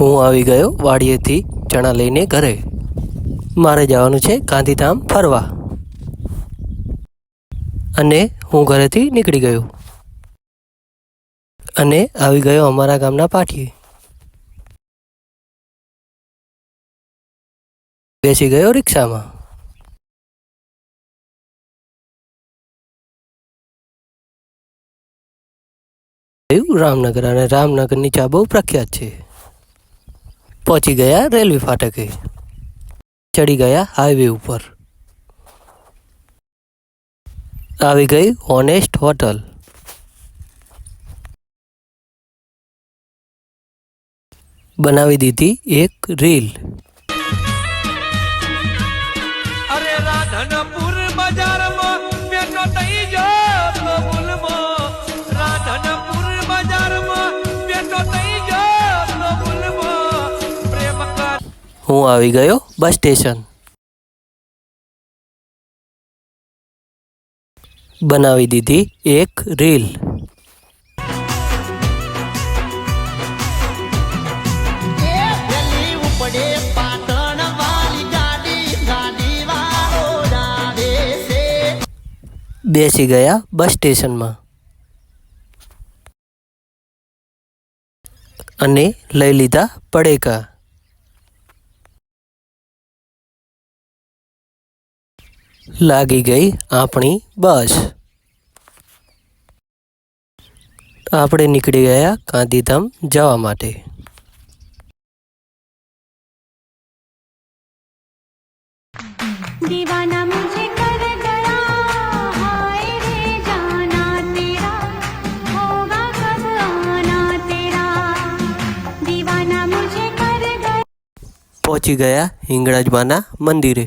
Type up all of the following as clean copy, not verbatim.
હું આવી ગયો વાડીએથી ચણા લઈને ઘરે. મારે જવાનું છે ગાંધીધામ ફરવા, અને હું ઘરેથી નીકળી ગયો અને આવી ગયો અમારા ગામના પાટીએ. બેસી ગયો રિક્ષામાં. રામનગર, અને રામનગરની ચા બહુ પ્રખ્યાત છે. પહોંચી ગયા રેલવે ફાટકે, ચડી ગયા હાઈવે ઉપર. આવી ગઈ ઓનેસ્ટ હોટલ. બનાવી દીધી એક રીલ. અરે રાધનપુર બજારમાં બેઠો થઈ ગયો બુલમાં, રાધનપુર બજારમાં બેઠો થઈ ગયો બુલમાં, પ્રેમ કર. હું આવી ગયો બસ સ્ટેશન. બનાવી દીધી એક રીલ. બેસી ગયા બસ સ્ટેશનમાં અને લઈ લીધા પડેકા. લાગી ગઈ આપણી બસ. આપણે નીકળી ગયા ગાંધીધામ જવા માટે. दीवाना मुझे कर गया, हाय रे जाना तेरा, होगा कब आना तेरा, दीवाना मुझे कर गया. પહોંચી ગયા હિંગળાજમાના મંદિરે.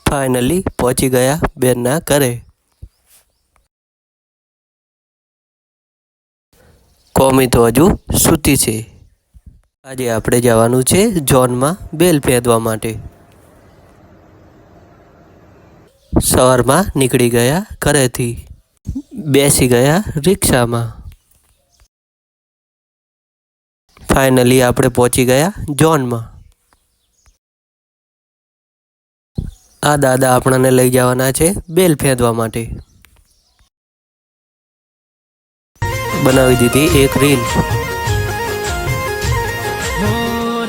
ફાઇનલી પહોંચી ગયા બેનના ઘરે. કોમી તો હજુ સૂતી છે. આજે આપણે જવાનું છે ઝોનમાં બેલ પહેરવા માટે. સવારમાં નીકળી ગયા ઘરેથી, બેસી ગયા રિક્ષામાં. ફાઇનલી આપણે પહોંચી ગયા ઝોનમાં. આ દાદા આપણને લઈ જવાના છે બેલ ફેંદવા માટે. બનાવી દીધી એક રીલ.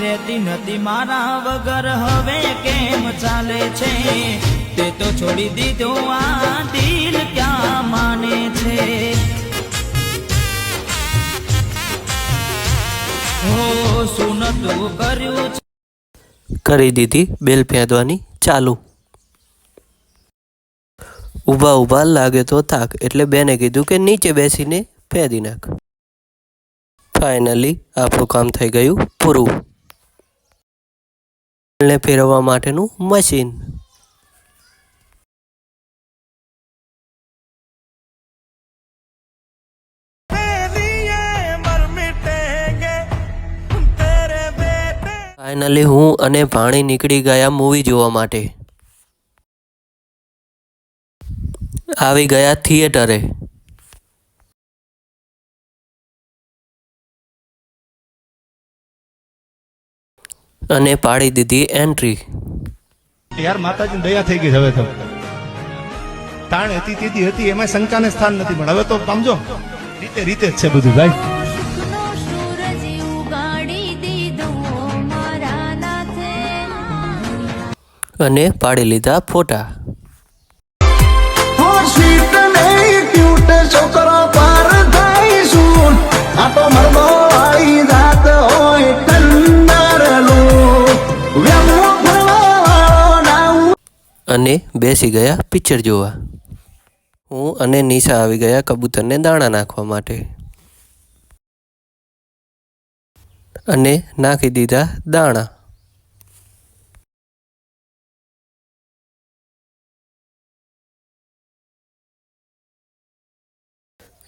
રહેતી નથી મારા વગર હવે કેમ ચાલે છે, તે તો છોડી દીધો આ દિલ ક્યાં માને છે. હો શું નતું કર્યું છે. કરી દીધી બેલ ફેંદવાની ચાલુ. ઊભા ઊભા લાગે તો થાક, એટલે બેને કીધું કે નીચે બેસીને ફેંદી નાખ. ફાઇનલી આપણું કામ થઈ ગયું પૂરું. બેલને ફેરવવા માટેનું મશીન. ફાઇનલી હું અને ભાણી નીકળી ગયા મૂવી જોવા માટે. આવી ગયા થિયેટરે. અને પાડી દીધી એન્ટ્રી. યાર માતાજી દયા થઈ ગઈ હવે તો. તાણ હતી તેથી હતી, એમાં શંકાને સ્થાન નથી, પણ હવે તો સમજો રીતે રીતે જ છે બધું ભાઈ. સુખનો સૂરજ ઉગાડી દીધો મારા નાથે. અને પાડી લીધા ફોટા. છોકરો પાર થઈશું, આ તો મરબો આવી જાત હોય અને બેસી ગયા પિક્ચર જોવા. હું અને નિશા આવી ગયા કબૂતરને દાણા નાખવા માટે. અને નાખી દીધા દાણા.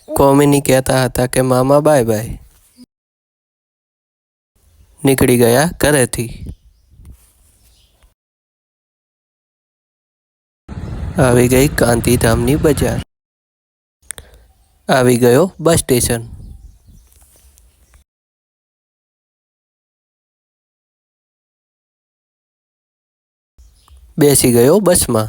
કોમીની કહેતા હતા કે મામા બાય બાય. નીકળી ગયા ઘરેથી. આવી ગઈ ગાંધીધામની બજાર. આવી ગયો બસ સ્ટેશન. બેસી ગયો બસમાં.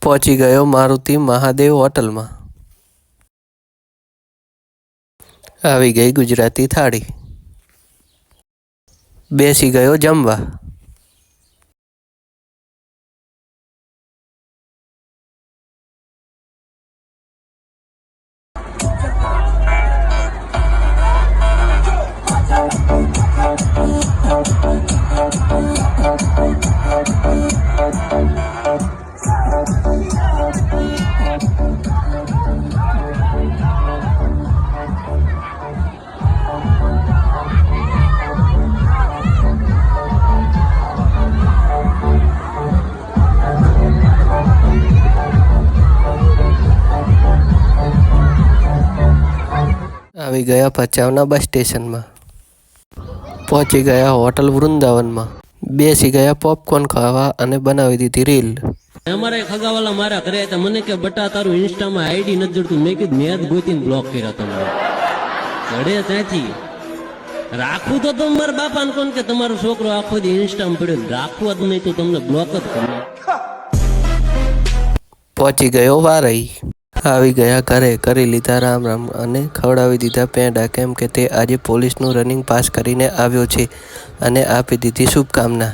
પહોંચી ગયો મારુતિ મહાદેવ હોટલમાં. આવી ગઈ ગુજરાતી થાળી. બેસી ગયો જમવા. આવી ગયા ભચાઉના બસ સ્ટેશનમાં. પહોંચી ગયા હોટલ વૃંદાવનમાં. બેસી ગયા પોપકોર્ન ખાવા અને બનાવી દીધી રીલ. અમારા એક હગાવાલા મારા ઘરે હતા, મને કે બટા તારું ઇન્સ્ટામાં આઈડી નથી જોડતું. મેં કીધું મેં જ ગોતીને બ્લોક કર્યા તમને. ઘડે ત્યાંથી રાખવું તો તમે મારા બાપાને કોણ કે તમારો છોકરો આખો દી ઇન્સ્ટામાં પડ્યો, રાખવું જ નહીં તો તમને બ્લોક જ કરો. પહોંચી ગયો વારઈ. આવી ગયા ઘરે, કરી લીધા રામ રામ અને ખવડાવી દીધા પેંડા, કેમ કે તે આજે પોલીસનું રનિંગ પાસ કરીને આવ્યો છે અને આપી દીધી શુભકામના.